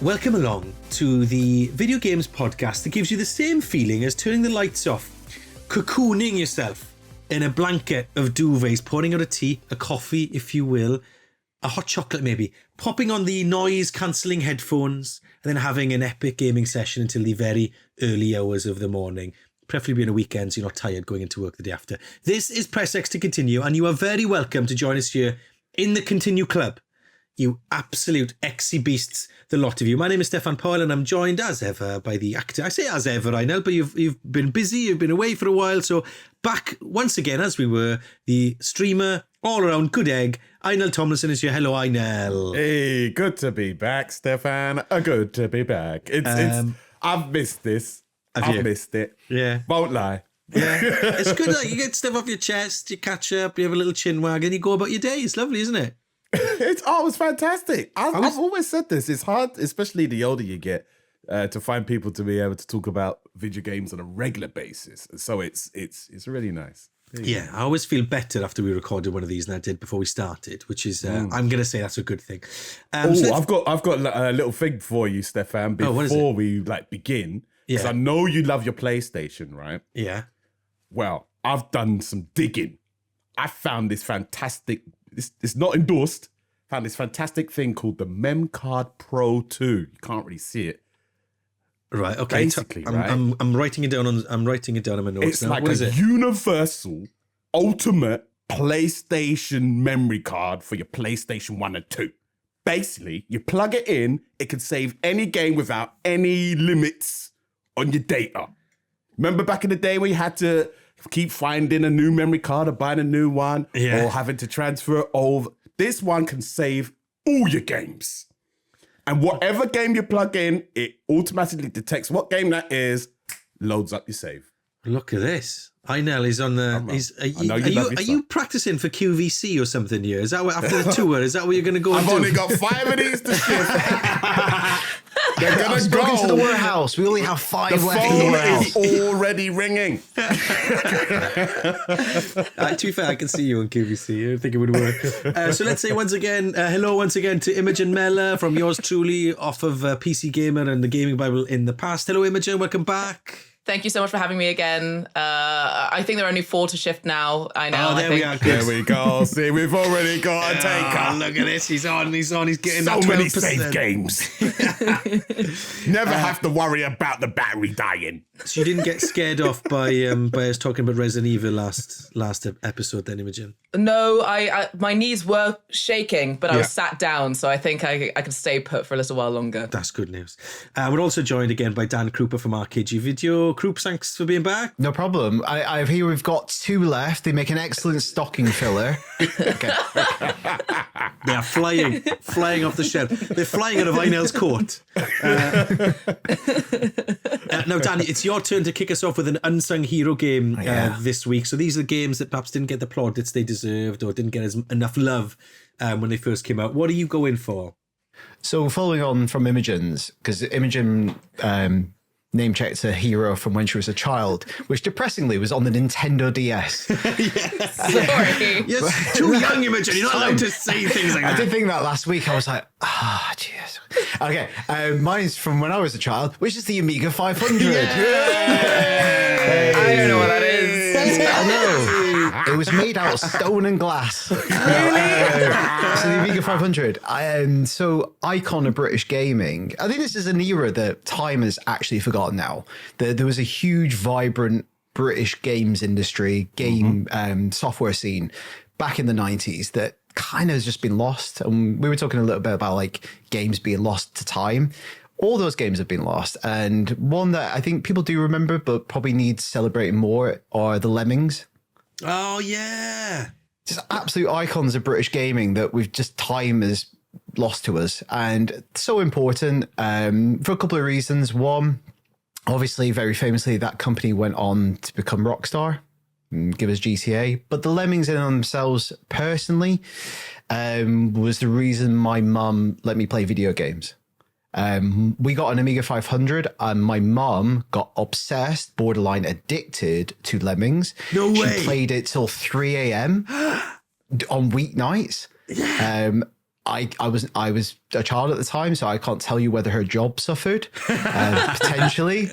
Welcome along to the video games podcast that gives you the same feeling as turning the lights off, cocooning yourself in a blanket of duvets, pouring out a tea, a coffee, if you will, a hot chocolate maybe, popping on the noise-cancelling headphones, and then having an epic gaming session until the very early hours of the morning, preferably on a weekend so you're not tired going into work the day after. This is Press X to Continue, and you are very welcome to join us here in the Continue Club. You absolute exy beasts, the lot of you. My name is Stefan Powell, and I'm joined as ever by the actor. I say as ever, I know, but you've been busy, you've been away for a while, so back once again as we were, the streamer, all-around good egg, Einel Tomlinson is here. Hello, Einel. Hey, good to be back, Stefan. Good to be back. I've missed this. I've missed it. Yeah. Won't lie. Yeah. It's good that you get stuff off your chest, you catch up, you have a little chin wag, and you go about your day. It's lovely, isn't it? It's fantastic. I've always said this. It's hard, especially the older you get, to find people to be able to talk about video games on a regular basis. So it's really nice. Yeah, I always feel better after we recorded one of these than I did before we started, which is I'm going to say that's a good thing. I've got a little thing for you, Stefan. Before we begin, because I know you love your PlayStation, right? Yeah. Well, I've done some digging. I found this fantastic. It's not endorsed. Found this fantastic thing called the Mem Card Pro 2. You can't really see it. Right. Okay. Basically, I'm writing it down on. I'm writing it down on my notes. It's now. like a universal, ultimate PlayStation memory card for your PlayStation 1 and 2. Basically, you plug it in. It can save any game without any limits on your data. Remember back in the day where you had to keep finding a new memory card or buying a new one, or having to transfer it over. This one can save all your games. And whatever game you plug in, it automatically detects what game that is, loads up your save. Look at this. Einel is on the. Are you practicing for QVC or something here? Is that what, after the tour? Is that what you're going to go? I've only got 5 of these to ship. They're going to go into the warehouse. We only have 5 left in the warehouse. The phone is already ringing. To be fair, I can see you on QVC. I don't think it would work. So let's say hello once again to Imogen Mellor from yours truly, off of PC Gamer and the Gaming Bible in the past. Hello, Imogen. Welcome back. Thank you so much for having me again. I think there are only 4 to shift now. I know. Oh, we are. Good. There we go. See, we've already got a taker. Look at this. He's on. He's getting so that 12%. Many save games. Never have to worry about the battery dying. So you didn't get scared off by us talking about Resident Evil last episode then, Imogen? No, I my knees were shaking, but I was sat down, so I think I can stay put for a little while longer. That's good news. We're also joined again by Dan Krupa from RKG Video. Krupa, thanks for being back. No problem. I hear we've got 2 left. They make an excellent stocking filler. Okay. They are flying off the shelf. They're flying out of Einel's court. Now, Danny, it's your turn to kick us off with an unsung hero game this week. So these are games that perhaps didn't get the plaudits they deserved or didn't get enough love when they first came out. What are you going for? So following on from Imogen's, because Imogen name-checked a hero from when she was a child, which depressingly was on the Nintendo DS. Sorry. You're too young, Imogen. You're not allowed to say things like that. I did think that last week. I was like, jeez. Okay, mine's from when I was a child, which is the Amiga 500. I don't know what that is. I know. It was made out of stone and glass. Really? So the Amiga 500. So icon of British gaming. I think this is an era that time has actually forgotten now. There was a huge, vibrant British games industry, software scene back in the 90s that kind of has just been lost. And we were talking a little bit about like games being lost to time. All those games have been lost. And one that I think people do remember, but probably needs celebrating more, are the Lemmings. Oh, yeah. Just absolute icons of British gaming that time has lost to us. And so important for a couple of reasons. One, obviously, very famously, that company went on to become Rockstar and give us GTA. But the Lemmings in themselves, personally, was the reason my mum let me play video games. We got an Amiga 500 and my mum got obsessed, borderline addicted to Lemmings. No way. She played it till 3 a.m. on weeknights. Yeah. I was a child at the time, so I can't tell you whether her job suffered, potentially.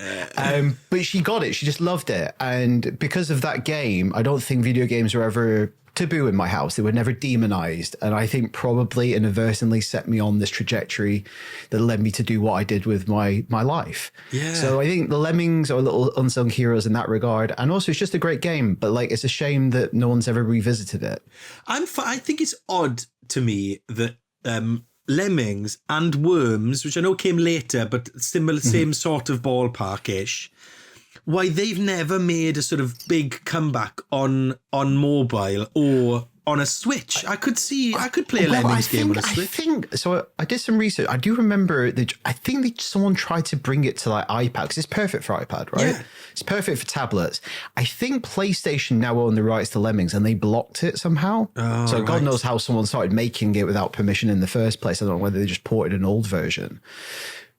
But she got it. She just loved it. And because of that game, I don't think video games were ever taboo in my house. They were never demonized. And I think probably inadvertently set me on this trajectory that led me to do what I did with my life. Yeah. So I think the Lemmings are little unsung heroes in that regard. And also it's just a great game, but like, it's a shame that no one's ever revisited it. I think it's odd to me that Lemmings and Worms, which I know came later, but similar, same sort of ballpark-ish, why they've never made a sort of big comeback on mobile or on a Switch. I could play a Lemmings game on a Switch. I did some research. I do remember that I think someone tried to bring it to like iPad because it's perfect for iPad, right? Yeah. It's perfect for tablets. I think PlayStation now own the rights to Lemmings and they blocked it somehow. So God knows how someone started making it without permission in the first place. I don't know whether they just ported an old version.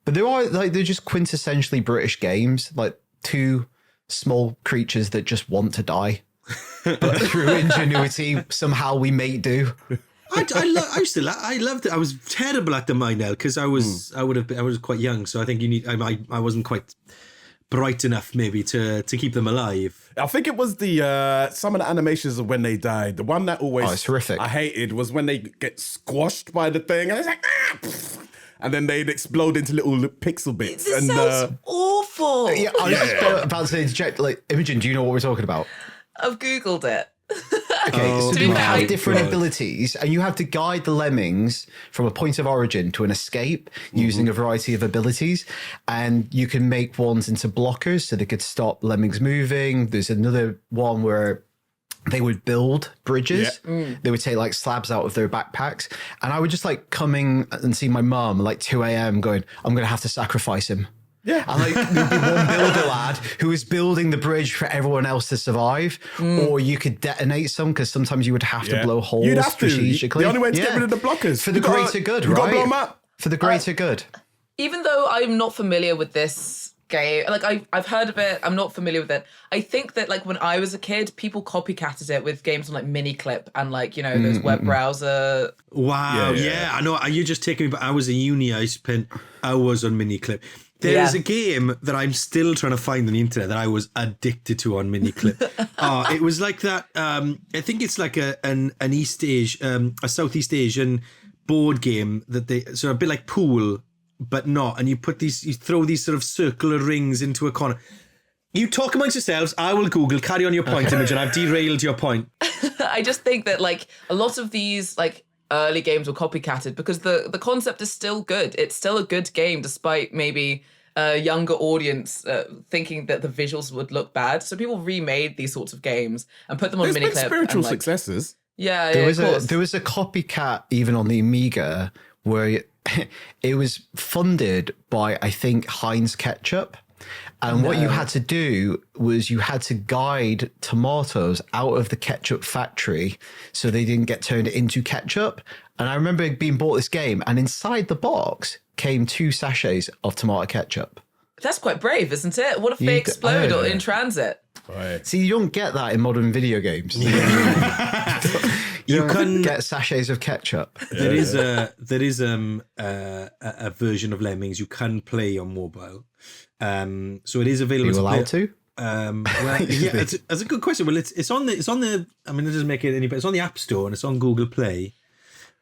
But they're just quintessentially British games, like two small creatures that just want to die. But through ingenuity, somehow we make do. I loved it. I was terrible at them, Nell, because I was quite young, so I think I wasn't quite bright enough maybe to keep them alive. I think it was the some of the animations of when they died. The one that always it's horrific. I hated was when they get squashed by the thing, and it's like and then they'd explode into little pixel bits. This and sounds awful. Yeah, I was just about to say, interject, like, Imogen, do you know what we're talking about? I've Googled it. Okay, so To be you fair, have different abilities and you have to guide the Lemmings from a point of origin to an escape using a variety of abilities. And you can make ones into blockers so they could stop Lemmings moving. There's another one where they would build bridges. Yeah. They would take like slabs out of their backpacks. And I would just like coming and see my mum like 2 a.m. going, I'm going to have to sacrifice him. Yeah. And like there'd be one builder lad who was building the bridge for everyone else to survive. Or you could detonate some because sometimes you would have to blow holes You'd have strategically. The only way to get rid of the blockers. For the greater good, right? You got to blow them up. For the greater good. Even though I'm not familiar with this game, like I've heard of it, I'm not familiar with it. I think that like when I was a kid, people copycatted it with games on like Miniclip and like, you know, those web browser. Wow, yeah. I know. You're just taking me back. I was in uni. I spent hours on Miniclip. There is a game that I'm still trying to find on the internet that I was addicted to on Miniclip. It was like that. I think it's like an a Southeast Asian board game that so a bit like pool, but not. And you throw these sort of circular rings into a corner. You talk amongst yourselves. I will Google. Carry on your point, Imogen. I've derailed your point. I just think that like a lot of these like early games were copycatted because the concept is still good. It's still a good game despite maybe a younger audience thinking that the visuals would look bad. So people remade these sorts of games and put them on There's Miniclip. been spiritual successes. Yeah, there was a copycat even on the Amiga where it was funded by, I think, Heinz ketchup. And what you had to do was you had to guide tomatoes out of the ketchup factory so they didn't get turned into ketchup. And I remember being bought this game and inside the box came 2 sachets of tomato ketchup. That's quite brave, isn't it? What if they explode in transit? Right. See, you don't get that in modern video games. You can get sachets of ketchup. There is a version of Lemmings you can play on mobile. So it is available. Are you allowed to? Well, yeah, that's a good question. Well, it's on the. I mean, it doesn't make it any better. It's on the App Store and it's on Google Play.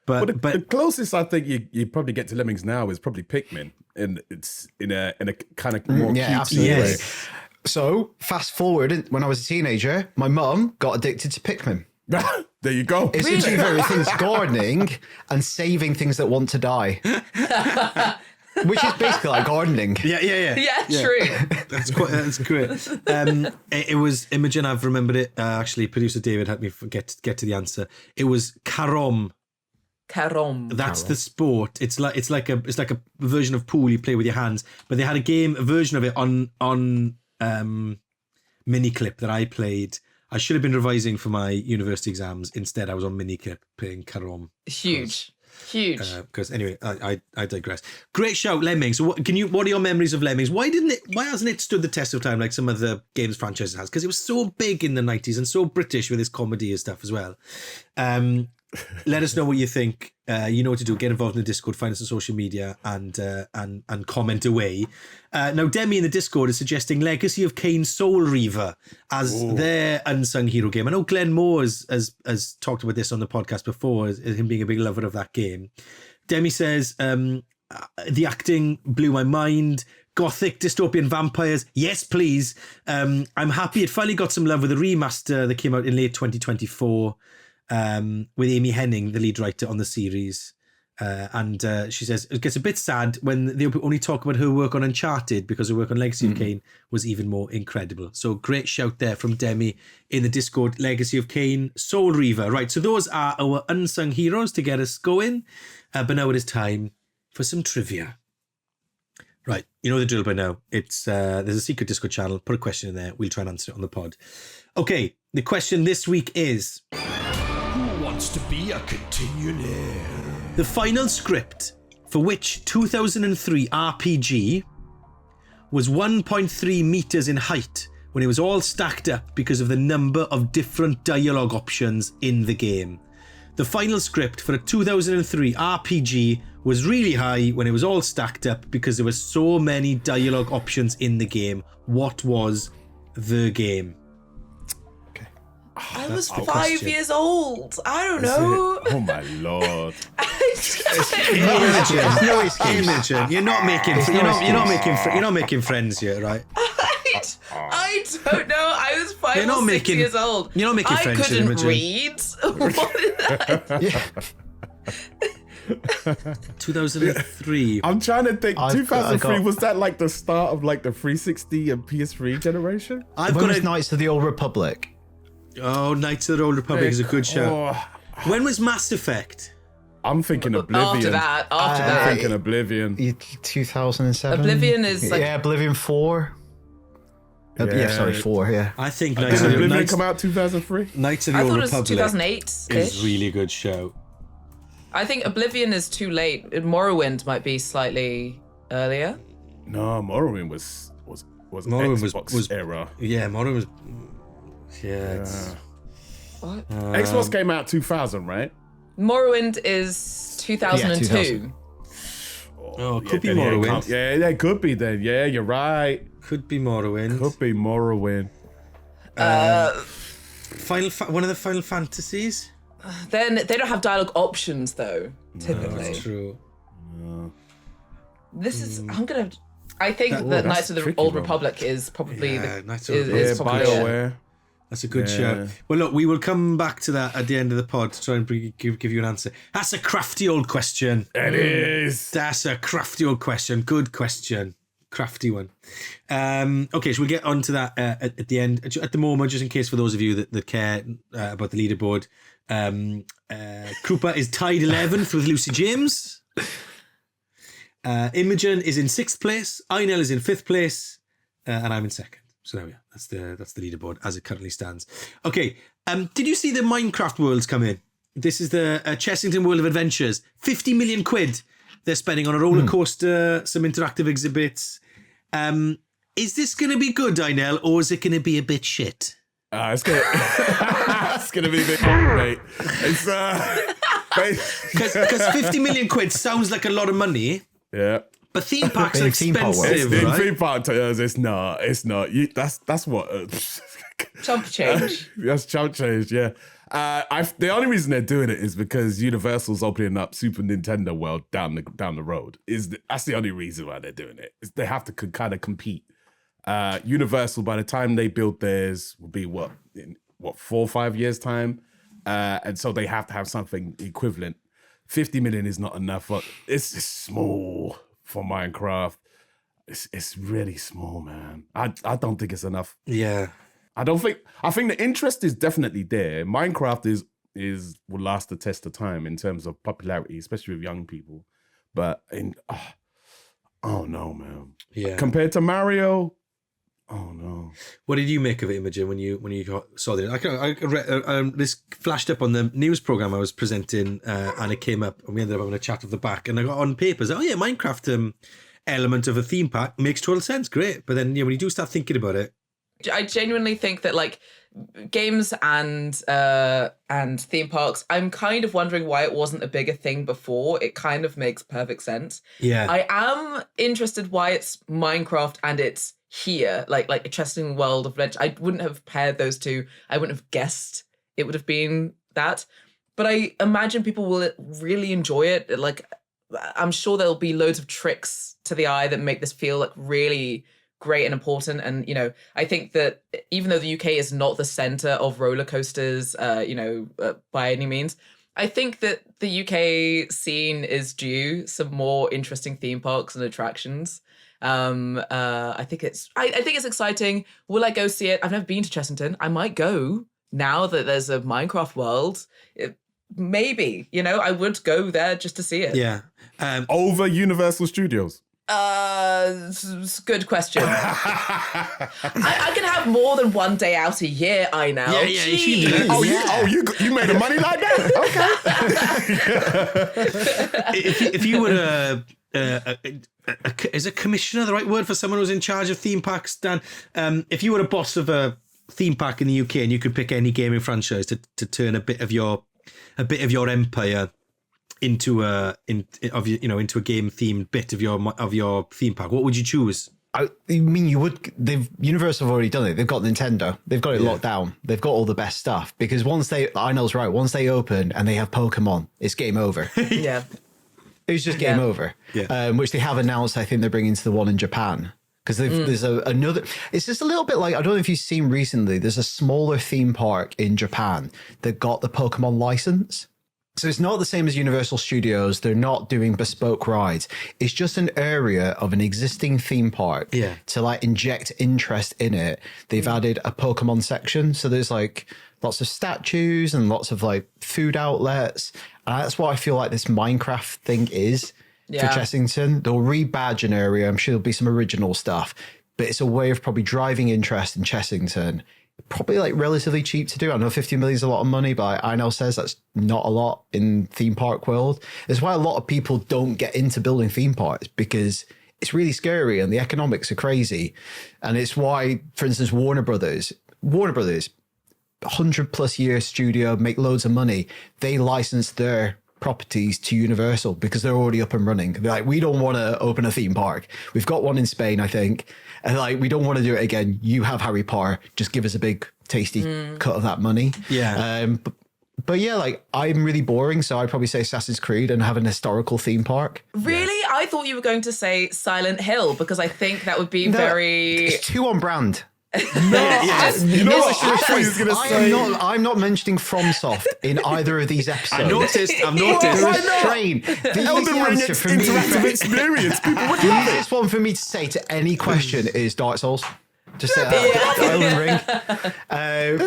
But the closest I think you probably get to Lemmings now is probably Pikmin, and it's in a kind of more cute absolutely. Yes. So fast forward, when I was a teenager, my mum got addicted to Pikmin. There you go. It's the two very things: gardening and saving things that want to die. Which is basically like gardening. Yeah, true. That's great. It was Imogen. I've remembered it. Actually, producer David helped me get to the answer. It was Carrom. Carrom. That's the sport. It's like a version of pool you play with your hands. But they had a version of it on Miniclip that I played. I should have been revising for my university exams. Instead, I was on Miniclip playing Carrom. Huge. Because anyway, I digress. Great shout, Lemmings. So what are your memories of Lemmings? Why hasn't it stood the test of time like some of the games franchises has? Because it was so big in the 90s and so British with its comedy and stuff as well. let us know what you think. You know what to do. Get involved in the Discord, find us on social media, and comment away. Now, Demi in the Discord is suggesting Legacy of Kain Soul Reaver as their unsung hero game. I know Glenn Moore has talked about this on the podcast before, as him being a big lover of that game. Demi says, the acting blew my mind. Gothic dystopian vampires, yes please. I'm happy it finally got some love with the remaster that came out in late 2024 with Amy Hennig, the lead writer on the series. And she says it gets a bit sad when they only talk about her work on Uncharted, because her work on Legacy of Kain was even more incredible. So great shout there from Demi in the Discord. Legacy of Kain, Soul Reaver. Right, so those are our unsung heroes to get us going. But now it is time for some trivia. Right, you know the drill by now. It's there's a secret Discord channel. Put a question in there. We'll try and answer it on the pod. Okay, the question this week is: Who wants to be a continuaire? the final script for which 2003 RPG was 1.3 meters in height when it was all stacked up because of the number of different dialogue options in the game. The final script for a 2003 RPG was really high when it was all stacked up because there were so many dialogue options in the game. What was the game? I was 5 years old. I don't know. Oh my lord! Imogen, you're not making friends yet, right? I don't know. I was 5 or 6 years old. You're not making friends. I couldn't Imogen. read. What is that? 2003. I'm trying to think. I 2003 got- was that like the start of like the 360 and PS3 generation? I've When got was a Knights of the Old Republic? Oh, Knights of the Old Republic is a good show. Oh, When was Mass Effect? I'm thinking Oblivion. After I'm that. thinking Oblivion. 2007? Oblivion is like- Yeah, Oblivion 4. Yeah, sorry, 4, yeah. I think Did Knights of Oblivion the come out 2003? Knights of the I Old thought it was Republic 2008. is really a good show. I think Oblivion is too late. Morrowind might be slightly earlier. No, Morrowind was Morrowind Xbox was- era. Yeah, Morrowind was. Yeah, it's. What? Xbox came out 2000, right? Morrowind is 2002. 2000. Oh, could be then yeah, Morrowind. Yeah, it could be then. Yeah, you're right. Could be Morrowind. Could be Morrowind. One of the Final Fantasies. Then they don't have dialogue options though. Typically, That's true. this is. I think that that's Knights of the tricky Old one. Republic is probably Yeah, the. Knights of is, the Yeah, is probably it. BioWare. That's a good Yeah. show. Well, look, we will come back to that at the end of the pod to try and give you an answer. That's a crafty old question. It is. That's a crafty old question. Good question. Crafty one. Okay, so we'll get on to that at the end. At the moment, just in case for those of you that care about the leaderboard, Krupa is tied 11th with Lucy James. Imogen is in 6th place. Einel is in 5th place. And I'm in 2nd. So there we are. That's the leaderboard as it currently stands. Okay. Did you see the Minecraft worlds come in? This is the Chessington World of Adventures. 50 million quid they're spending on a roller coaster, some interactive exhibits. Is this going to be good, Einel, or is it going to be a bit shit? It's gonna, it's gonna be a bit, mate. It's Because 50 million quid sounds like a lot of money, yeah. but theme parks are Big theme park world. expensive, It's right? theme park tires. It's not. It's not. That's what. Chump change. That's chump change. Yeah. The only reason they're doing it is because Universal's opening up Super Nintendo World down the road. That's the only reason why they're doing it. Is they have to kind of compete. Universal, by the time they build theirs, will be in 4 or 5 years time, and so they have to have something equivalent. 50 million is not enough. It's small for Minecraft. It's really small, man. I don't think it's enough. Yeah. I think the interest is definitely there. Minecraft will last the test of time in terms of popularity, especially with young people. But oh no, man. Yeah. Compared to Mario, oh no. What did you make of it, Imogen, when you saw this? This flashed up on the news program I was presenting, and it came up, and we ended up having a chat off the back. And I got on papers. Oh yeah, Minecraft element of a theme park makes total sense, great. But then when you do start thinking about it, I genuinely think that like games and theme parks, I'm kind of wondering why it wasn't a bigger thing before. It kind of makes perfect sense. Yeah. I am interested why it's Minecraft and it's here, like a Chesterton World of Legend. I wouldn't have paired those two. I wouldn't have guessed it would have been that. But I imagine people will really enjoy it. Like, I'm sure there'll be loads of tricks to the eye that make this feel like really great and important. And, you know, I think that even though the UK is not the center of roller coasters, by any means, I think that the UK scene is due some more interesting theme parks and attractions. I think it's exciting. Will I go see it? I've never been to Chessington. I might go now that there's a Minecraft world. Maybe, you know, I would go there just to see it. Yeah. Over Universal Studios. Good question. I can have more than one day out a year. I know. Yeah, you should do that. You made the money like that? Okay. If you were is a commissioner the right word for someone who's in charge of theme parks, Dan? If you were a boss of a theme park in the UK and you could pick any gaming franchise to turn a bit of your empire into a game themed bit of your theme park, what would you choose? I mean, you would. Universal have already done it. They've got Nintendo. They've got it locked down. They've got all the best stuff. Because once they open and they have Pokemon, it's game over. Yeah. It's just game over. Yeah. Which they have announced. I think they're bringing to the one in Japan. Because there's another. It's just a little bit like, I don't know if you've seen recently. There's a smaller theme park in Japan that got the Pokemon license. So it's not the same as Universal Studios. They're not doing bespoke rides. It's just an area of an existing theme park to like inject interest in it. They've added a Pokemon section. So there's like lots of statues and lots of like food outlets. And that's what I feel like this Minecraft thing is for Chessington. They'll rebadge an area. I'm sure there'll be some original stuff, but it's a way of probably driving interest in Chessington. Probably like relatively cheap to do. I know 50 million is a lot of money, but Einel says that's not a lot in theme park world. That's why a lot of people don't get into building theme parks, because it's really scary and the economics are crazy. And it's why, for instance, Warner Brothers, 100+ year studio, make loads of money. They license their properties to Universal because they're already up and running. They're like, we don't want to open a theme park. We've got one in Spain, I think. And like, we don't want to do it again. You have Harry Potter. Just give us a big, tasty cut of that money. Yeah. But yeah, like, I'm really boring, so I'd probably say Assassin's Creed and have an historical theme park. Really? I thought you were going to say Silent Hill, because I think that would be very... It's too on brand. You know what I thought he was going to say? I'm not mentioning FromSoft in either of these episodes. I've noticed. There is strain. Elden Ring interactive experience. People would love it. Easiest one for me to say to any question is Dark Souls. Just say that. Elden Ring.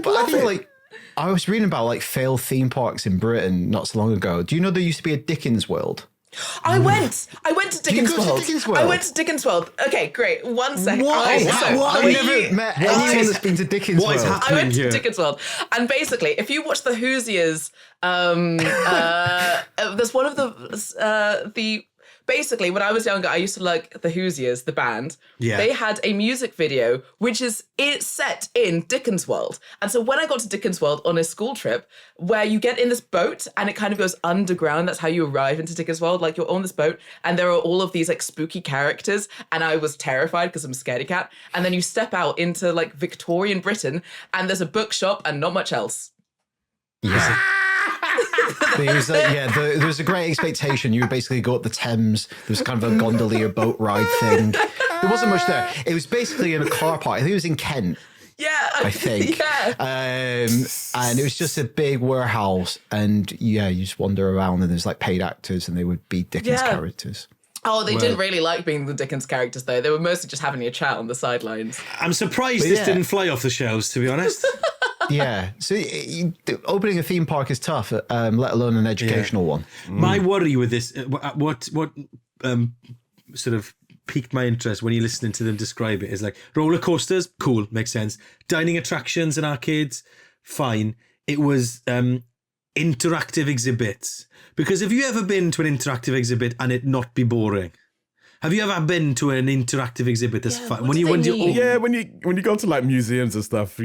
But I think like, I was reading about like failed theme parks in Britain not so long ago. Do you know there used to be a Dickens World? I went to Dickens go to World. Dickens World? I went to Dickens World. Okay, great. 1 second. I've never met anyone that's been to Dickens World. What is happening I went to here? Dickens World, and basically, if you watch the Hoosiers, there's one of the basically, when I was younger, I used to like the Hoosiers, the band. Yeah. They had a music video, which is set in Dickens World. And so when I got to Dickens World on a school trip, where you get in this boat and it kind of goes underground, that's how you arrive into Dickens World. Like, you're on this boat and there are all of these like spooky characters. And I was terrified because I'm a scaredy cat. And then you step out into like Victorian Britain and there's a bookshop and not much else. Yeah. There was a great expectation. You would basically go up the Thames. There was kind of a gondolier boat ride thing. There wasn't much there. It was basically in a car park. I think it was in Kent. Yeah. I think. Yeah. And it was just a big warehouse. And yeah, you just wander around and there's like paid actors and they would be Dickens characters. Oh, they didn't really like being the Dickens characters, though. They were mostly just having a chat on the sidelines. I'm surprised this didn't fly off the shelves, to be honest. Yeah. So opening a theme park is tough, let alone an educational one. My worry with this, what sort of piqued my interest when you're listening to them describe it is like, roller coasters, cool, makes sense. Dining attractions and arcades, fine. It was interactive exhibits. Because have you ever been to an interactive exhibit and it not be boring? Have you ever been to an interactive exhibit that's fun? what do they mean? Yeah, when you go to like museums and stuff,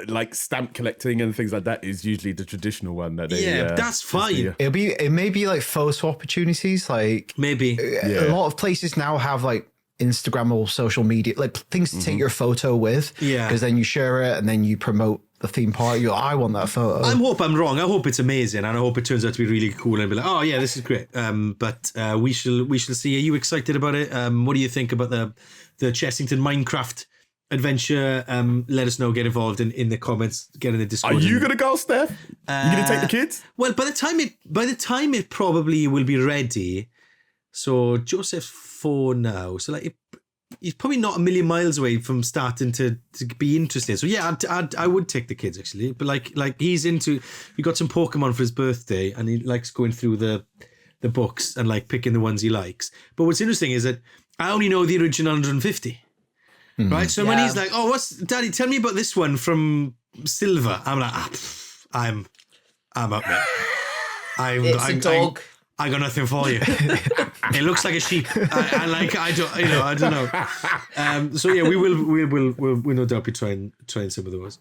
like stamp collecting and things like that is usually the traditional one that they. Yeah, that's fine. It may be like photo opportunities. Like Maybe. a lot of places now have like Instagram or social media, like things to take your photo with. Yeah. Because then you share it and then you promote the theme park. I want that photo. I hope I'm wrong. I hope it's amazing, and I hope it turns out to be really cool and be like, oh yeah, this is great. But we shall see. Are you excited about it? What do you think about the Chessington Minecraft adventure? Let us know. Get involved in the comments. Get in the Discord. Are you gonna go, Steph? You gonna take the kids? Well, by the time it probably will be ready. So Joseph's 4 now. So like he's probably not a million miles away from starting to be interested. So yeah, I would take the kids actually. But like he's into. We got some Pokemon for his birthday, and he likes going through the books and like picking the ones he likes. But what's interesting is that I only know the original 150. Right. So when he's like, "Oh, what's Daddy? Tell me about this one from Silver." I'm like, I'm up there. It's a dog. I got nothing for you. It looks like a sheep. I don't know. So yeah, we'll no doubt be trying some of those.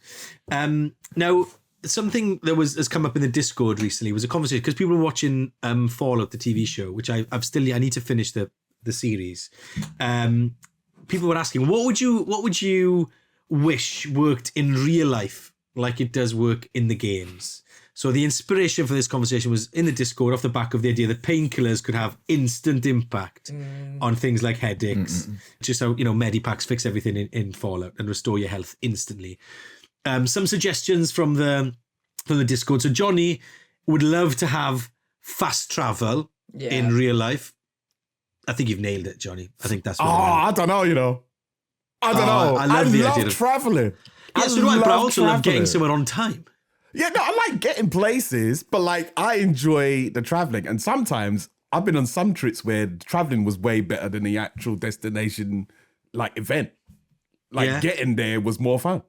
Now, something that has come up in the Discord recently was a conversation because people were watching Fallout, the TV show, which I need to finish the series. People were asking, what would you wish worked in real life like it does work in the games? So the inspiration for this conversation was in the Discord off the back of the idea that painkillers could have instant impact on things like headaches. Just how, Medipacks fix everything in Fallout and restore your health instantly. Some suggestions from the Discord. So Johnny would love to have fast travel in real life. I think you've nailed it, Johnny. I think that's what I don't know, I don't know. I love the idea of traveling. Yeah, so do I, but I also love getting somewhere on time. Yeah, no, I like getting places, but like I enjoy the traveling. And sometimes I've been on some trips where traveling was way better than the actual destination like event. Like getting there was more fun.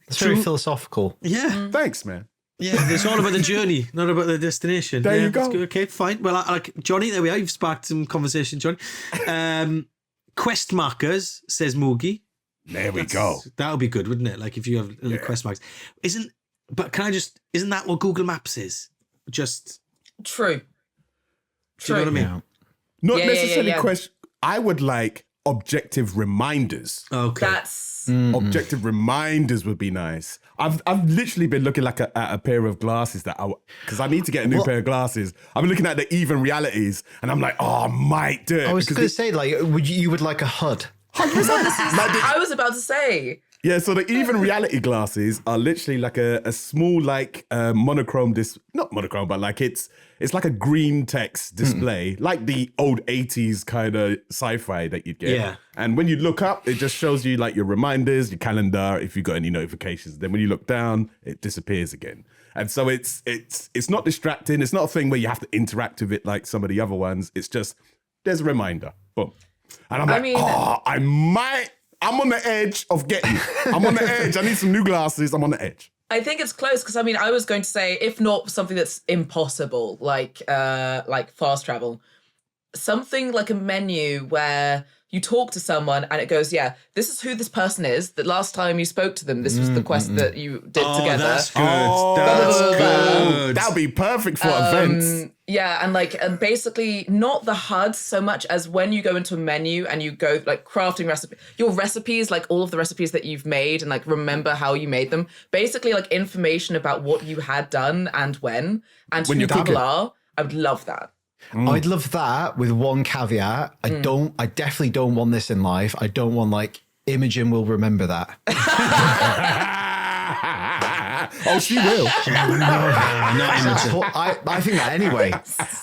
It's very philosophical. Yeah. Thanks, man. Yeah, it's all about the journey, not about the destination. There you go. That's good. Okay, fine. Well, like Johnny, there we are. You've sparked some conversation, Johnny. Quest markers, says Moogie. There we go. That would be good, wouldn't it? Like if you have little quest marks. Isn't that what Google Maps is? Just True. Do you know what I mean? Yeah. Not necessarily question. I would like objective reminders. Okay. That's Objective reminders would be nice. I've literally been looking like at a pair of glasses because I need to get a new pair of glasses. I've been looking at the even realities, and I'm like, oh, I might do it. I was going to say, like, you would like a HUD. I was about to say. Yeah, so the even reality glasses are literally like a small monochrome not monochrome, but like it's like a green text display, like the old 80s kind of sci-fi that you'd get. Yeah. And when you look up, it just shows you like your reminders, your calendar, if you've got any notifications. Then when you look down, it disappears again. And so it's not distracting. It's not a thing where you have to interact with it like some of the other ones. It's just there's a reminder. Boom. And I'm I'm on the edge of getting. I'm on the edge. I need some new glasses. I'm on the edge. I think it's close because I was going to say, if not something that's impossible, like fast travel, something like a menu where you talk to someone and it goes, yeah, this is who this person is. The last time you spoke to them, this was the quest that you did together. That's good. That's good. That would be perfect for events. Yeah, and basically not the HUD so much as when you go into a menu and you go like crafting your recipes, like all of the recipes that you've made and like remember how you made them. Basically like information about what you had done and when When who you're people cooking. are. I would love that. I'd love that with one caveat. I definitely don't want this in life. I don't want like Imogen will remember that. Oh, she will. Not Imogen. I think that anyway.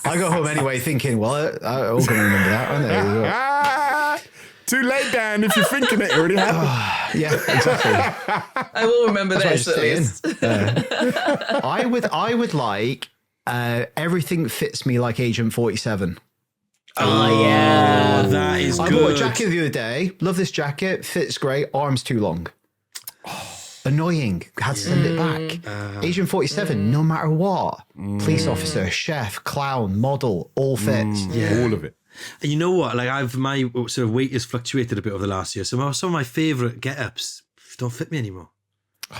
I go home anyway thinking, well, I'm all going to remember that, aren't they? Too late, Dan. If you're thinking it already happened. Yeah, exactly. I will remember this at least. I would like everything fits me like Agent 47. Oh, yeah. That is I good. bought a jacket the other day. Love this jacket. Fits great. Arms too long. Annoying. Had to send it back. Agent 47, no matter what. Police officer, chef, clown, model, all fits. All of it. And you know what? Like my sort of weight has fluctuated a bit over the last year. Some of my favourite get-ups don't fit me anymore.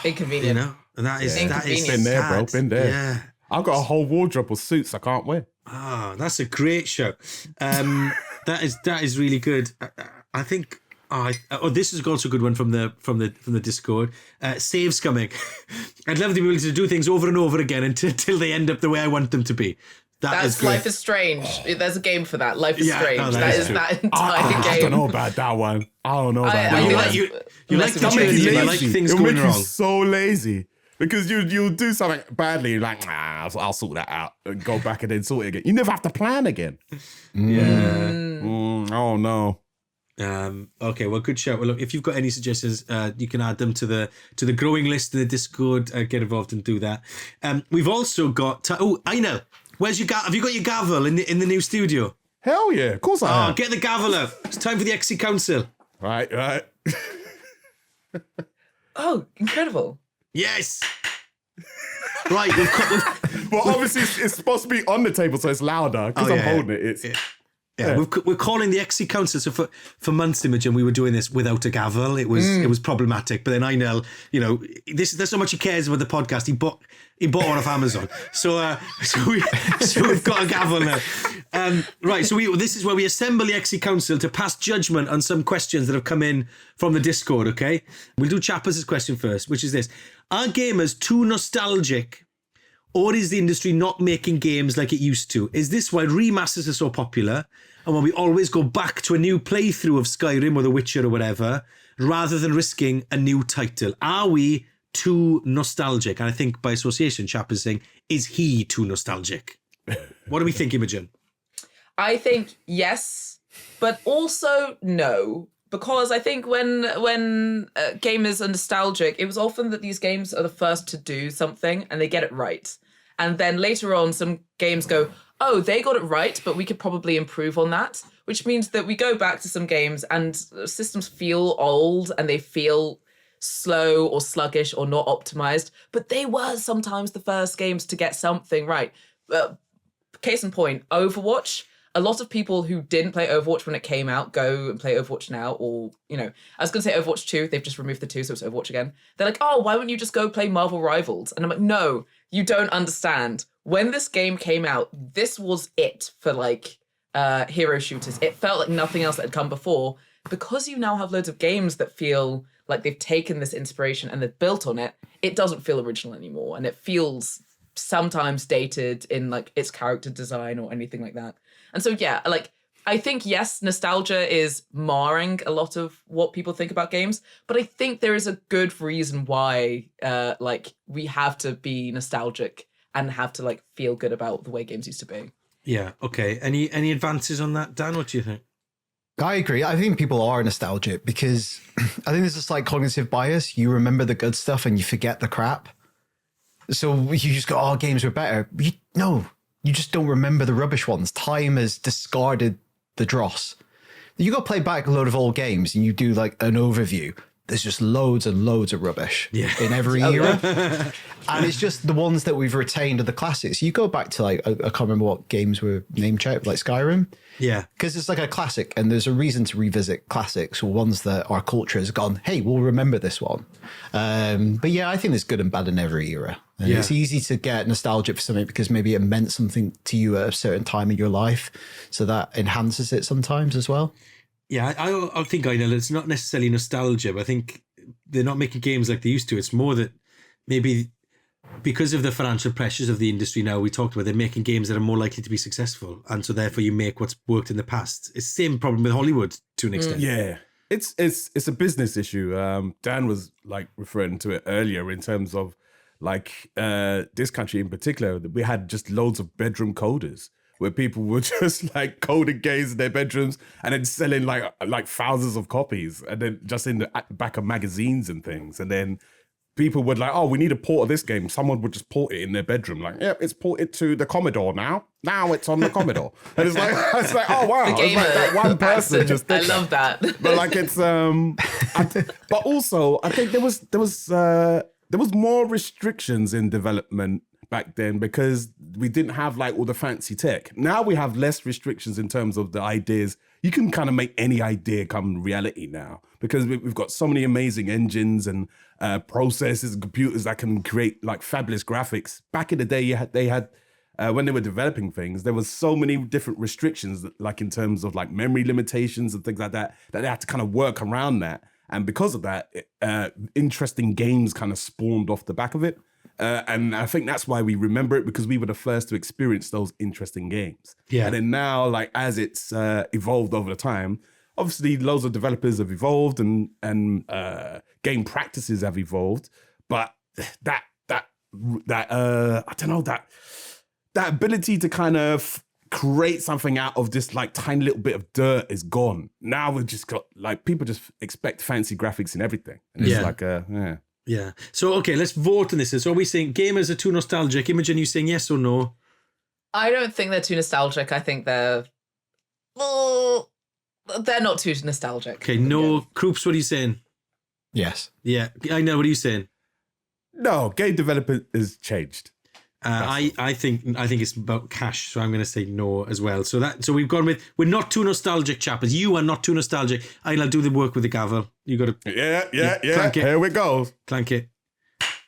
Inconvenient. You know? And that is Been there, bro. sad. Been there. Yeah. I've got a whole wardrobe of suits I can't wear. Ah, that's a great show. That is really good. I think. This is also a good one from the Discord. Saves coming. I'd love to be able to do things over and over again until they end up the way I want them to be. That's great. Life is Strange. There's a game for that. Life is Strange. No, that is true. that entire game. I don't know about that one. I don't know about I that think one. that's- You like the That journey, makes you you like things It'll going make wrong. you so lazy. Because you'll do something badly, you're like, nah, I'll sort that out. And go back and then sort it again. You never have to plan again. Yeah. Oh, no. Okay, well, good shout. Well, look, if you've got any suggestions, you can add them to the growing list in the Discord. Get involved and do that. We've also got. I know. Where's your have you got your gavel in the new studio? Hell yeah, of course I have. Get the gavel out. It's time for the XC Council. Right. Oh, incredible. Yes. Right. Well, obviously it's supposed to be on the table, so it's louder. Because I'm holding it. Yeah. We're calling the XC Council. So for months, Imogen, we were doing this without a gavel. It was problematic. But then Einel, there's so much he cares about the podcast. He bought one off Amazon. So we've got a gavel now. Right. So this is where we assemble the XC Council to pass judgment on some questions that have come in from the Discord. Okay. We'll do Chappers' question first, which is this: are gamers too nostalgic? Or is the industry not making games like it used to? Is this why remasters are so popular? And when we always go back to a new playthrough of Skyrim or The Witcher or whatever, rather than risking a new title? Are we too nostalgic? And I think by association, Chap is saying, is he too nostalgic? What do we think, Imogen? I think yes, but also no. Because I think when gamers are nostalgic, it was often that these games are the first to do something and they get it right. And then later on, some games go, oh, they got it right, but we could probably improve on that. Which means that we go back to some games and systems feel old and they feel slow or sluggish or not optimized. But they were sometimes the first games to get something right. Case in point, Overwatch. A lot of people who didn't play Overwatch when it came out go and play Overwatch now, or, I was going to say Overwatch 2, they've just removed the 2, so it's Overwatch again. They're like, oh, why wouldn't you just go play Marvel Rivals? And I'm like, no, you don't understand. When this game came out, this was it for, hero shooters. It felt like nothing else that had come before. Because you now have loads of games that feel like they've taken this inspiration and they've built on it, it doesn't feel original anymore, and it feels sometimes dated in, its character design or anything like that. And so, yeah, I think, yes, nostalgia is marring a lot of what people think about games, but I think there is a good reason why, we have to be nostalgic and have to, feel good about the way games used to be. Yeah, okay. Any advances on that, Dan? What do you think? I agree. I think people are nostalgic because I think there's a slight cognitive bias. You remember the good stuff and you forget the crap. So you just go, oh, games were better. No. You just don't remember the rubbish ones. Time has discarded the dross. You go play back a load of old games and you do an overview. There's just loads and loads of rubbish in every era. And it's just the ones that we've retained are the classics. You go back to I can't remember what games were name checked, like Skyrim. Yeah. Because it's a classic and there's a reason to revisit classics or ones that our culture has gone, hey, we'll remember this one. But yeah, I think there's good and bad in every era. And it's easy to get nostalgic for something because maybe it meant something to you at a certain time in your life. So that enhances it sometimes as well. Yeah, I think I know it's not necessarily nostalgia, but I think they're not making games like they used to. It's more that maybe because of the financial pressures of the industry now, we talked about, they're making games that are more likely to be successful. And so therefore you make what's worked in the past. It's the same problem with Hollywood to an extent. Yeah. It's a business issue. Dan was referring to it earlier in terms of this country in particular. We had just loads of bedroom coders where people were just coding games in their bedrooms and then selling like thousands of copies and then just in the back of magazines and things. And then people would oh, we need a port of this game. Someone would just port it in their bedroom. It's ported to the Commodore now. Now it's on the Commodore. And it's oh wow. The gamer, it's that one person just I love that. But it's but also I think there was more restrictions in development back then because we didn't have like all the fancy tech. Now we have less restrictions in terms of the ideas. You can kind of make any idea come reality now because we've got so many amazing engines and processors and computers that can create like fabulous graphics. Back in the day, they had when they were developing things, there was so many different restrictions, like in terms of like memory limitations and things like that, that they had to kind of work around that. And because of that, interesting games kind of spawned off the back of it. And I think that's why we remember it, because we were the first to experience those interesting games. Yeah. And then now, like as it's evolved over the time, obviously loads of developers have evolved and game practices have evolved. But that I don't know, that ability to kind of create something out of this like tiny little bit of dirt is gone. Now we've just got like people just expect fancy graphics and everything. And it's like Yeah. So, okay, let's vote on this. So, are we saying gamers are too nostalgic? Imogen, you saying yes or no? I don't think they're too nostalgic. I think they're not too nostalgic. Okay, no. Kroops, what are you saying? Yes. Yeah, I know. What are you saying? no, game development has changed. I think it's about cash, so I'm going to say no as well. So we've gone with we're not too nostalgic, chappers. You are not too nostalgic. I'll do the work with the gavel. You got to Yeah. Clank it. Here we go. Clank it.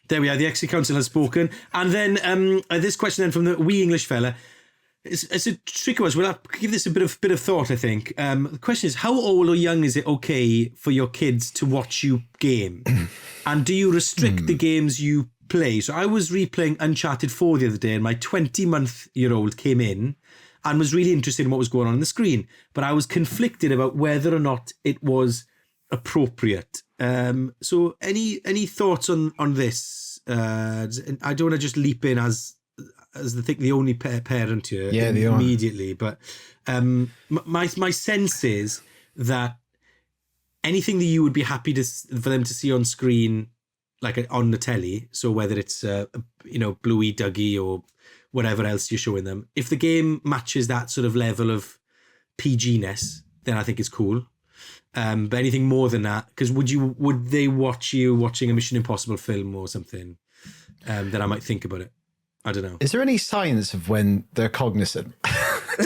There we are. The Exit Council has spoken. And then this question then from the wee English fella. It's a tricky one. We'll have to give this a bit of thought, I think. The question is, how old or young is it okay for your kids to watch you game? And do you restrict the games you play? So I was replaying Uncharted 4 the other day, and my 20-month-year-old came in and was really interested in what was going on the screen. But I was conflicted about whether or not it was appropriate. So any thoughts on this? I don't want to just leap in as the only parent here immediately, but my sense is that anything that you would be happy for them to see on screen, like on the telly, so whether it's Bluey, Dougie, or whatever else you're showing them, if the game matches that sort of level of PG-ness, then I think it's cool. But anything more than that, because would they watch you watching a Mission Impossible film or something? Then I might think about it. I don't know. Is there any science of when they're cognizant?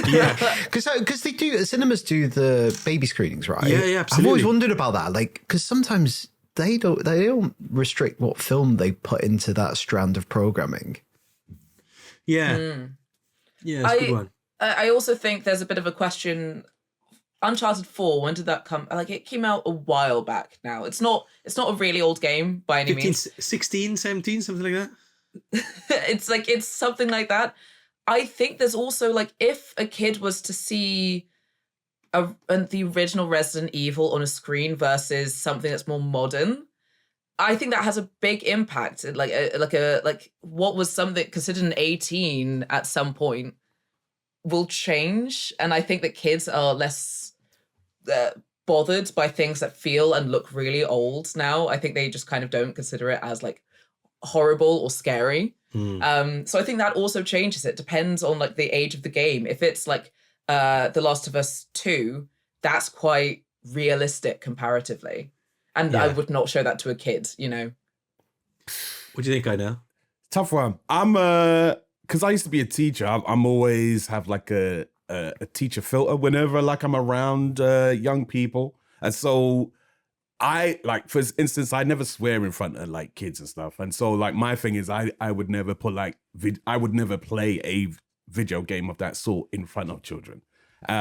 Yeah, because they do. Cinemas do the baby screenings, right? Yeah, absolutely. I've always wondered about that, like, because sometimes they don't restrict what film they put into that strand of programming. Yeah, yeah, it's a good one. I also think there's a bit of a question. Uncharted 4, when did that come? Like, it came out a while back now. It's not a really old game by any 15, means. 16, 17, something like that. It's something like that. I think there's also, like, if a kid was to see the original Resident Evil on a screen versus something that's more modern, I think that has a big impact. Like what was something considered an 18 at some point will change, and I think that kids are less bothered by things that feel and look really old now. I think they just kind of don't consider it as like horrible or scary. So I think that also changes. It depends on like the age of the game. If it's like The Last of Us 2, that's quite realistic comparatively, and I would not show that to a kid. What do you think? I know. Tough one. I'm because I used to be a teacher. I'm always have like a teacher filter whenever like I'm around young people, and so I, like, for instance, I never swear in front of like kids and stuff, and so like my thing is I would never put like I would never play a video game of that sort in front of children. But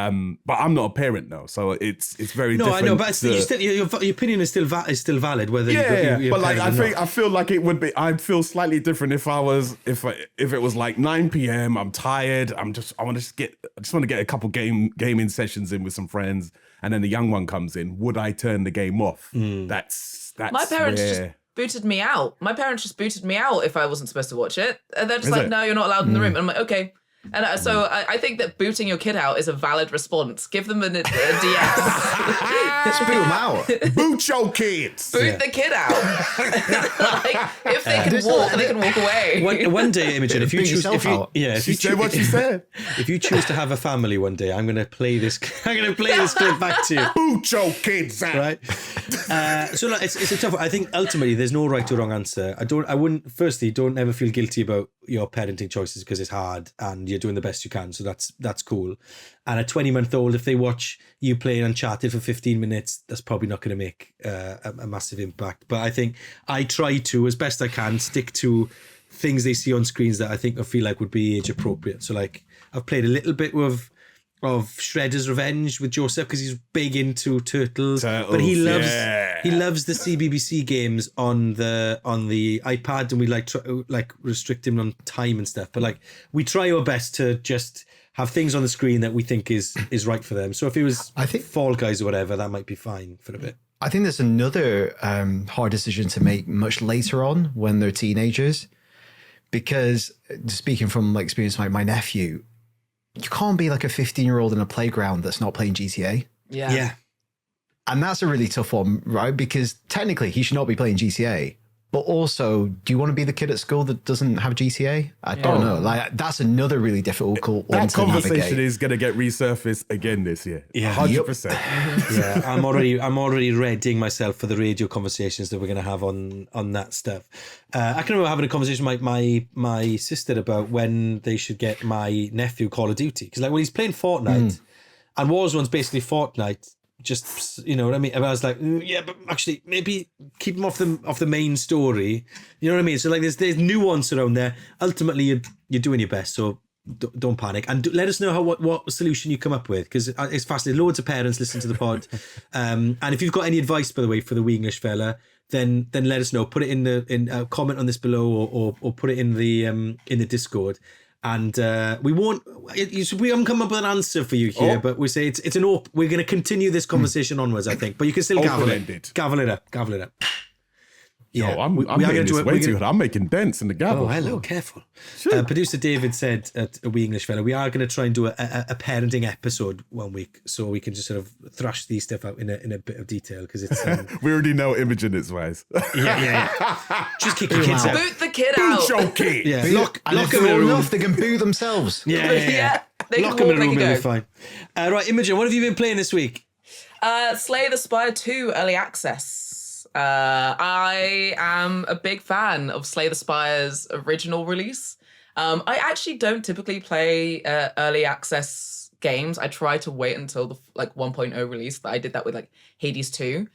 I'm not a parent though, so it's very different. I know, but your opinion is still valid. Whether you're but like I feel like it would be. I'd feel slightly different if it was like 9 p.m. I'm tired. I just want to get a couple gaming sessions in with some friends, and then the young one comes in. Would I turn the game off? That's my parents just booted me out. My parents just booted me out if I wasn't supposed to watch it, and they're just no, you're not allowed in the room. And I'm like, okay. And so I think that booting your kid out is a valid response. Give them a DS. Let's boot them out. Boot your kids. Boot the kid out. Like, if they can walk, they can walk away. One day, Imogen, if you choose, what she said. If you choose to have a family one day, I'm going to play this. I'm going to play this clip back to you. Boot your kids out. Right. So look, it's a tough one. I think ultimately there's no right or wrong answer. I wouldn't. Firstly, don't ever feel guilty about your parenting choices because it's hard and you're doing the best you can. So that's cool. And a 20-month-old, if they watch you play Uncharted for 15 minutes, that's probably not going to make a massive impact. But I think I try to, as best I can, stick to things they see on screens that I think I feel like would be age appropriate. So like I've played a little bit of Shredder's Revenge with Joseph because he's big into turtles, but he loves the CBBC games on the iPad, and we like restrict him on time and stuff. But like we try our best to just have things on the screen that we think is right for them. So if it was Fall Guys or whatever, that might be fine for a bit. I think there's another hard decision to make much later on when they're teenagers, because speaking from like experience, like my nephew, you can't be like a 15-year-old in a playground that's not playing GTA. Yeah. And that's a really tough one, right? Because technically he should not be playing GTA. But also, do you want to be the kid at school that doesn't have GTA? I don't know. Like that's another really difficult one that to conversation navigate. is going to get resurfaced again this year. Yeah. 100%. Yeah, I'm already readying myself for the radio conversations that we're going to have on that stuff. I can remember having a conversation with my sister about when they should get my nephew Call of Duty, because like when he's playing Fortnite, and Warzone's basically Fortnite. Just, you know what I mean? And I was like, yeah, but actually maybe keep him off the main story. You know what I mean? So like there's nuance around there. Ultimately, you're doing your best, so don't panic. And let us know what solution you come up with, because it's fascinating. Loads of parents listen to the pod. And if you've got any advice, by the way, for the wee English fella, then let us know. Put it in a comment on this below, or put it in the Discord. And we haven't come up with an answer for you here, but we say it's an we're going to continue this conversation onwards, I think, but you can still gavel it up. Yeah, I'm making this way too hard. I'm making dents in the gavel. Oh, hello, careful. Producer David said at A Wee English Fella, we are going to try and do a parenting episode one week, so we can just sort of thrash these stuff out in a bit of detail, because it's we already know Imogen is ways. Yeah. Just kick your kids out. Boot the kid out. Boot your kid. Yeah, Lock them in a room. They can boo themselves. Yeah. They Lock can them in a walk, room, they it'll can be fine. Right, Imogen, what have you been playing this week? Slay the Spire 2 Early Access. I am a big fan of Slay the Spire's original release. I actually don't typically play early access games. I try to wait until the 1.0 release. I did that with like Hades 2.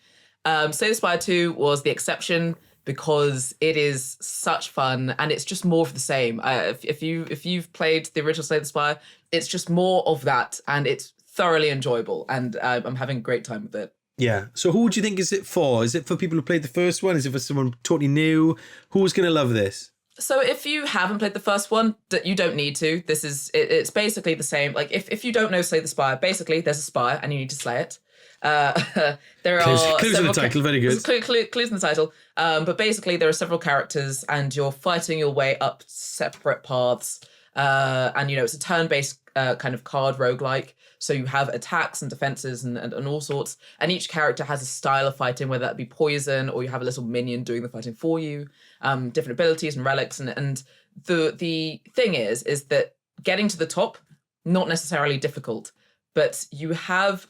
Slay the Spire 2 was the exception because it is such fun and it's just more of the same. If you've played the original Slay the Spire, it's just more of that, and it's thoroughly enjoyable, and I'm having a great time with it. Yeah. So who do you think is it for? Is it for people who played the first one? Is it for someone totally new? Who's going to love this? So if you haven't played the first one, you don't need to. It's basically the same. Like if you don't know Slay the Spire, basically there's a spire and you need to slay it. There are clues in the title, very good. Clues in the title. But basically there are several characters and you're fighting your way up separate paths. And it's a turn-based kind of card roguelike. So you have attacks and defenses and all sorts. And each character has a style of fighting, whether that be poison or you have a little minion doing the fighting for you. Different abilities and relics. And the thing is that getting to the top, not necessarily difficult, but you have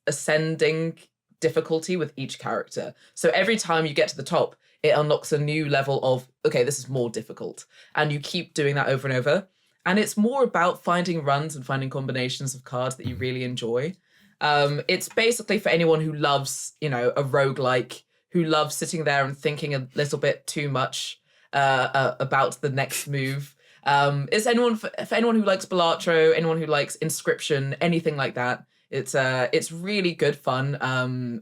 ascending difficulty with each character. So every time you get to the top, it unlocks a new level of, okay, this is more difficult. And you keep doing that over and over. And it's more about finding runs and finding combinations of cards that you really enjoy. It's basically for anyone who loves, a roguelike, who loves sitting there and thinking a little bit too much about the next move. It's for anyone who likes Balatro, anyone who likes Inscryption, anything like that. It's really good fun.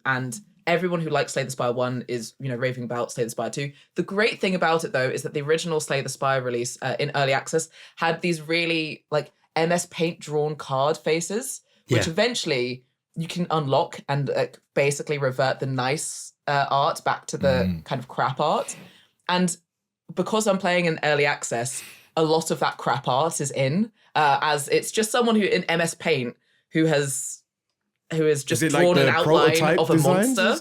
And everyone who likes Slay the Spire 1 is, raving about Slay the Spire 2. The great thing about it, though, is that the original Slay the Spire release in early access had these really, MS Paint drawn card faces, which eventually you can unlock and basically revert the nice art back to the kind of crap art. And because I'm playing in early access, a lot of that crap art is in, as it's just someone who in MS Paint who has just drawn an outline of a monster.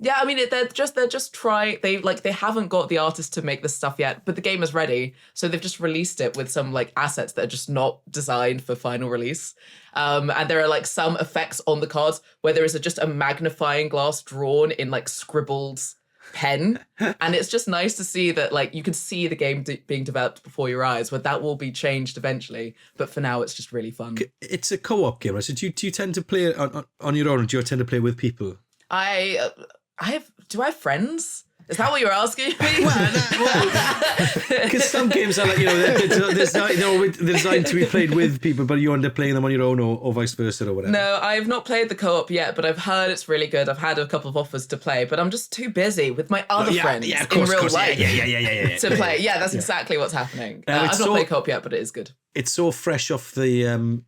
Yeah, I mean, they're just trying. They haven't got the artist to make this stuff yet, but the game is ready, so they've just released it with some assets that are just not designed for final release. And there are some effects on the cards where there is just a magnifying glass drawn in scribbled pen, and it's just nice to see that like you can see the game being developed before your eyes, but that will be changed eventually. But for now, it's just really fun. It's a co-op game, right? So do you tend to play it on your own, or do you tend to play with people? Do I have friends? Is that what you're asking me? Because some games are like, they're designed to be played with people, but you end up playing them on your own, or vice versa, or whatever. No, I've not played the co-op yet, but I've heard it's really good. I've had a couple of offers to play, but I'm just too busy with my other friends in real life to play. Yeah, that's exactly what's happening. I've not played co-op yet, but it is good. It's so fresh off the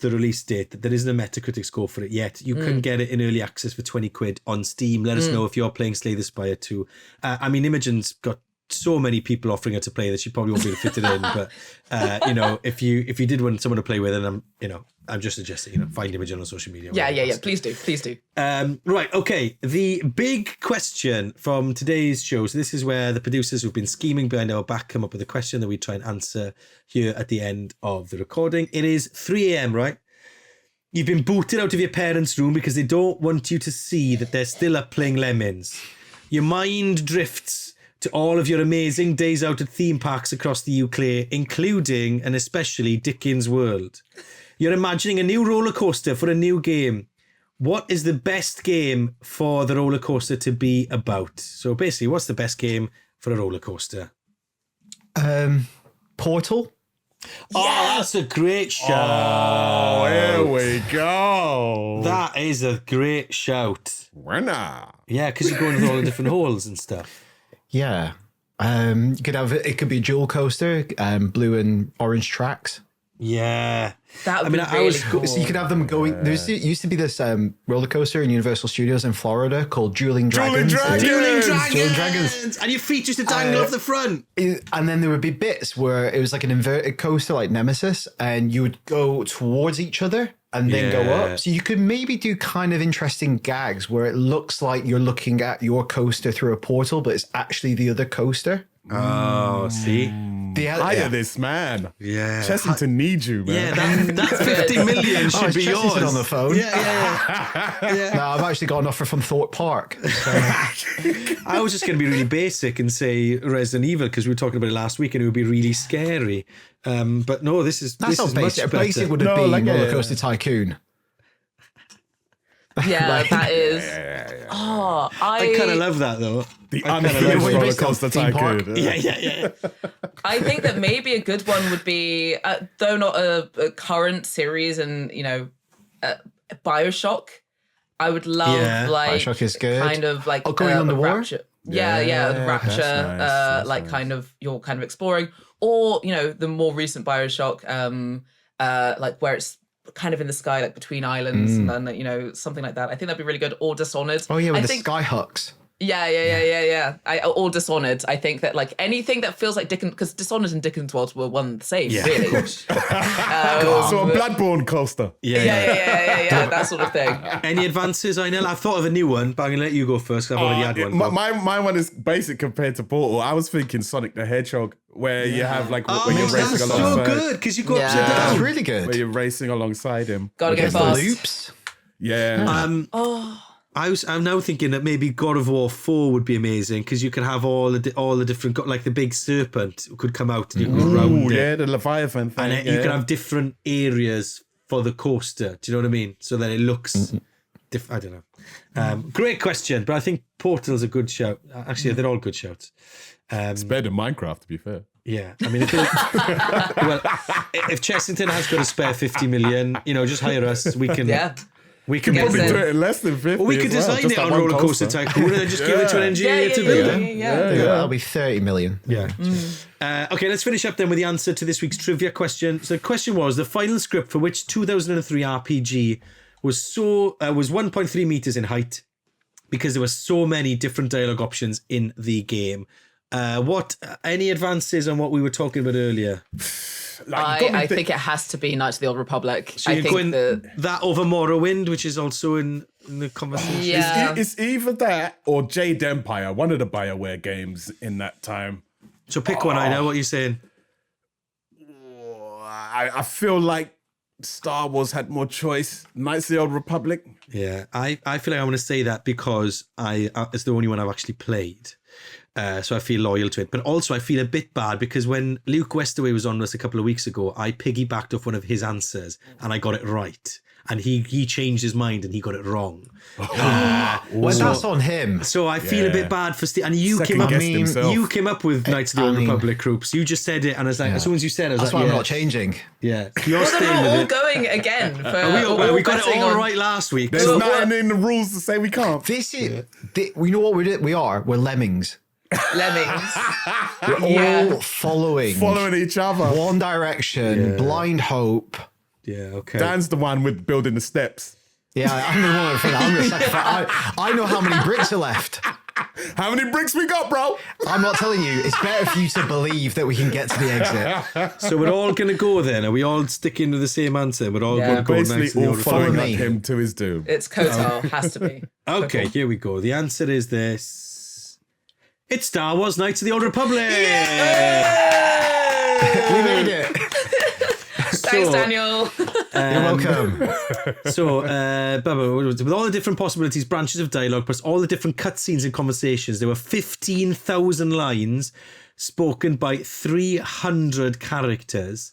release date that there isn't a Metacritic score for it yet. You can get it in early access for 20 quid on Steam. Let us know if you're playing Slay the Spire 2. I mean, Imogen's got so many people offering her to play that she probably won't be able to fit it in. But if you did want someone to play with, then I'm just suggesting find Imogen on social media. Yeah. Please do. Right, okay. The big question from today's show. So this is where the producers who've been scheming behind our back come up with a question that we try and answer here at the end of the recording. It is 3 a.m., right? You've been booted out of your parents' room because they don't want you to see that they're still up playing Lemmings. Your mind drifts to all of your amazing days out at theme parks across the UK, including and especially Dickens World. You're imagining a new roller coaster for a new game. What is the best game for the roller coaster to be about? So basically, what's the best game for a roller coaster? Portal. Oh, that's a great shout. Oh, here we go. That is a great shout. Winner. Yeah, because you're going with all the different holes and stuff. Yeah. You could have it could be a dual coaster, blue and orange tracks. Yeah. That would be really cool. So you could have them going. There used to be this roller coaster in Universal Studios in Florida called Dueling Dragons. Dueling Dragons! And your feet used to dangle off the front. And then there would be bits where it was like an inverted coaster like Nemesis, and you would go towards each other and then go up. So you could maybe do kind of interesting gags where it looks like you're looking at your coaster through a portal, but it's actually the other coaster. Oh, see? Hire this man. Yeah. Chessington needs you, man. Yeah, that 50 million should be yours. On the phone. Yeah. No, I've actually got an offer from Thorpe Park. So. I was just going to be really basic and say Resident Evil because we were talking about it last week and it would be really scary. But no, this is not much basic. better. Basic would have been Roller Coaster Tycoon. Yeah, that is. Oh, I kind of love that though. The unfinished roller coaster tycoon. Yeah. I think that maybe a good one would be, though not a current series, and Bioshock. I would love Bioshock is good. Kind of like Going on the War. Rapture. Yeah, the Rapture. That's nice. Kind of you're kind of exploring, or the more recent Bioshock, like where it's kind of in the sky, like between islands, and then something like that. I think that'd be really good. Or Dishonored. Oh yeah, with the skyhooks. Yeah. Or Dishonored. I think that like anything that feels like Dickens, because Dishonored and Dickens World were one and the same, really. So a Bloodborne coaster. Yeah, that sort of thing. Any advances, Ainel? I've thought of a new one, but I'm gonna let you go first because I've already had one. My one is basic compared to Portal. I was thinking Sonic the Hedgehog, where you have like when you're racing that's alongside. so good because you go upside down. That's really good. Where you're racing alongside him. Gotta get The fast. loops. Yeah. I'm now thinking that maybe God of War 4 would be amazing because you could have all the different, like the big serpent could come out and you could go around it. Yeah, the Leviathan thing. And you could have different areas for the coaster. Do you know what I mean? So that it looks I don't know. Great question, but I think Portal's a good shout. Actually, they're all good shouts. It's better than Minecraft, to be fair. Yeah, I mean, if Chessington has got a spare 50 million, just hire us. We can. Yeah. We can Probably do it in less than 50. Or we could design it on Roller Coaster Tycoon and then just give it to an engineer to build it. Yeah. That'll be 30 million. Yeah. Okay, let's finish up then with the answer to this week's trivia question. So the question was, the final script for which 2003 RPG was 1.3 meters in height because there were so many different dialogue options in the game. Any advances on what we were talking about earlier? I think it has to be Knights of the Old Republic. So you're going that over Morrowind, which is also in the conversation. Yeah. It's either that or Jade Empire, one of the BioWare games in that time. So pick one. I know what you're saying. I feel like Star Wars had more choice. Knights of the Old Republic. Yeah, I feel like I want to say that because it's the only one I've actually played. So I feel loyal to it. But also I feel a bit bad because when Luke Westaway was on us a couple of weeks ago, I piggybacked off one of his answers and I got it right. And he changed his mind and he got it wrong. Well, that's on him. So I feel a bit bad for Steve. And you came up with Knights of the Old Republic groups. You just said it, and I was like, as soon as you said it, I was that's like, why I'm not changing. Yeah, you're Well, staying they're with all it. going again. We got it all right last week. There's nothing in the rules to say we can't. This is, we know what we are. We're lemmings. Lemmings. We're all following each other. one direction, blind hope. Yeah, okay. Dan's the one with building the steps. Yeah, I'm the one for that. I'm the sacrifice. I know how many bricks are left. How many bricks we got, bro? I'm not telling you. It's better for you to believe that we can get to the exit. So we're all going to go then? Are we all sticking to the same answer? We're all going to go Basically next to the all Old following Republic? him to his doom. It's Kotar, has to be. Okay, here we go. The answer is this. It's Star Wars Knights of the Old Republic! We made it. Thanks, Daniel. You're welcome. So, Bubba, with all the different possibilities, branches of dialogue, plus all the different cutscenes and conversations, there were 15,000 lines spoken by 300 characters.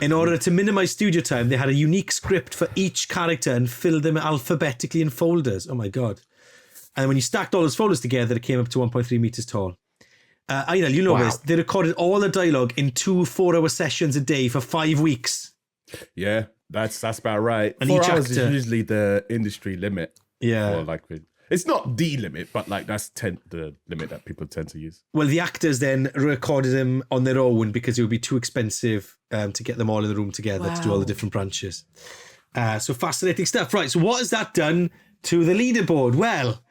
In order to minimize studio time, they had a unique script for each character and filled them alphabetically in folders. Oh my God. And when you stacked all those folders together, it came up to 1.3 meters tall. Einal, you know this. They recorded all the dialogue in 2 4-hour sessions a day for 5 weeks. Yeah, that's about right. And 4 each hours actor- is usually the industry limit. Yeah. Or like, it's not the limit, but like that's the limit that people tend to use. Well, the actors then recorded them on their own because it would be too expensive to get them all in the room together to do all the different branches. So fascinating stuff. Right, so what has that done to the leaderboard? Well,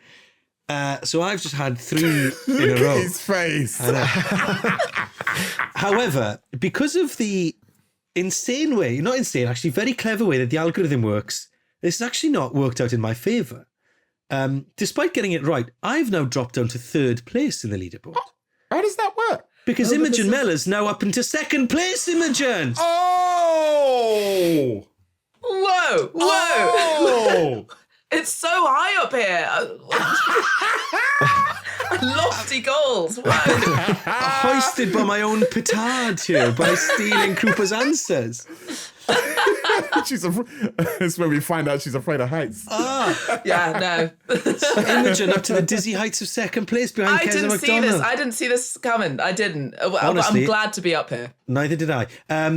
so I've just had 3 in a row. His face. However, because of the insane way, not insane, actually very clever way that the algorithm works, this has actually not worked out in my favour. Despite getting it right, I've now dropped down to 3rd place in the leaderboard. How does that work? Because Imogen Mellor's now up into 2nd place, Imogen! Oh! Whoa! Oh! It's so high up here. Lofty goals. Whoa. Hoisted by my own petard here by stealing Cooper's answers. It's when we find out she's afraid of heights. Yeah, no. Imogen up to the dizzy heights of 2nd place behind I Keza didn't see McDonald. this. I didn't see this coming. I didn't. Honestly. I'm glad to be up here. Neither did I.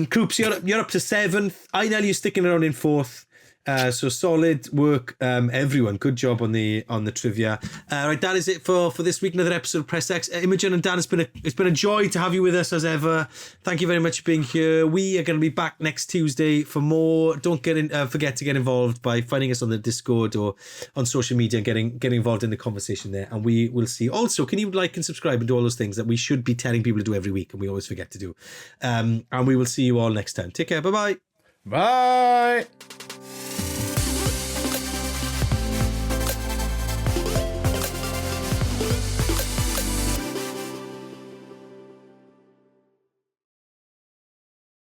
Coops, you're up to 7th. Einal, you're sticking around in 4th. So solid work, everyone. Good job on the trivia. Right, that is it for this week. Another episode of Press X. Imogen and Dan, it's been a joy to have you with us as ever. Thank you very much for being here. We are going to be back next Tuesday for more. Don't forget to get involved by finding us on the Discord or on social media and getting involved in the conversation there. And we will see. Also, can you like and subscribe and do all those things that we should be telling people to do every week and we always forget to do. And we will see you all next time. Take care. Bye-bye. Bye.